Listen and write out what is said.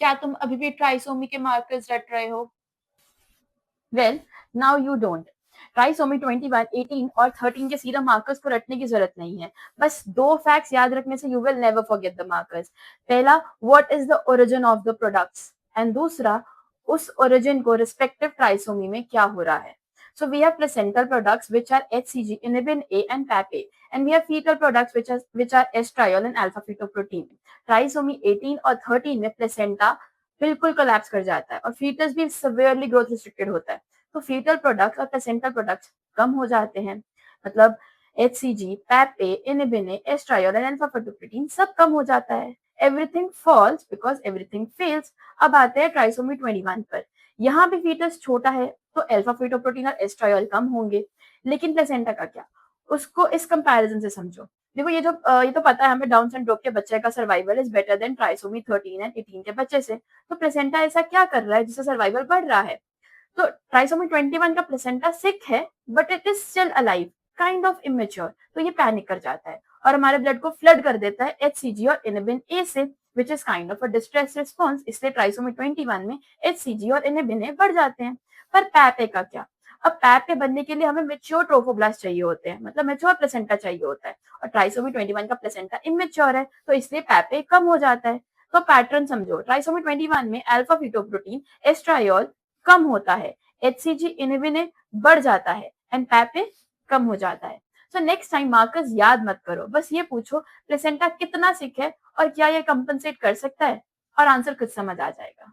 क्या तुम अभी भी ट्राइसोमी के मार्कर्स रट रहे हो? Well, now you don't. Trisomy 21, 18 और 13 के सीरम मार्कर्स को रटने की जरूरत नहीं है। बस दो फैक्ट्स याद रखने से you will never forget the markers. पहला, what is the origin of the products, and दूसरा, उस ओरिजिन को रिस्पेक्टिव ट्राइसोमी में क्या हो रहा है। So we have placental products which are HCG, inhibin A and PAP-A, and we have fetal products which are estriol and alpha fetoprotein. Trisomy 18 और 13 में प्लेसेंटा बिल्कुल कोलैप्स कर जाता है और फीटस भी severely growth restricted होता है। तो फीटल प्रोडक्ट्स और प्लेसेंटल प्रोडक्ट्स कम हो जाते हैं, मतलब HCG, PAP-A, inhibin A, estriol and alpha fetoprotein सब कम हो जाता है। Everything falls because everything fails। अब आते हैं ट्राइसोमी 21 पर। यहाँ भी फीटस छोटा है तो अल्फा फीटोप्रोटीन और एस्ट्रायल कम होंगे, लेकिन प्लेसेंटा का क्या, उसको इस कंपैरिजन से समझो। देखो ये तो पता है हमें, डाउन सिंड्रोम के बच्चे का survival is better than trisomy 13 and 18 के बच्चे से। तो प्लेसेंटा ऐसा क्या कर रहा है जिससे सर्वाइवल बढ़ रहा है? तो ट्राइसोमी 21 का प्लेसेंटा सिक है but it is still alive, kind of immature, तो ये पैनिक कर जाता है और हमारे ब्लड को फ्लड कर देता है एचसीजी और इनहिबिन ए से, which is kind of a distress response. इसलिए ट्राइसोमी 21 में एचसीजी और इनहिबिन ए बढ़ जाते हैं। पर पैपे का क्या? अब पैपे बनने के लिए हमें मेच्योर ट्रोफोब्लास्ट चाहिए होते हैं, मतलब मेच्योर प्लेसेंटा चाहिए होता है, और ट्राइसोमी 21 का प्लेसेंटा इमेच्योर है, तो इसलिए पैपे कम हो जाता है। तो पैटर्न समझो, ट्राइसोमी 21 में अल्फा फीटोप्रोटीन एस्ट्रायोल कम होता है, एचसीजी इनहिबिन बढ़ जाता है एंड पैपे कम हो जाता है। सो नेक्स्ट टाइम मार्कर्स याद मत करो, बस ये पूछो प्लेसेंटा कितना सिक है और क्या ये कंपनसेट कर सकता है, और आंसर खुद समझ आ जाएगा।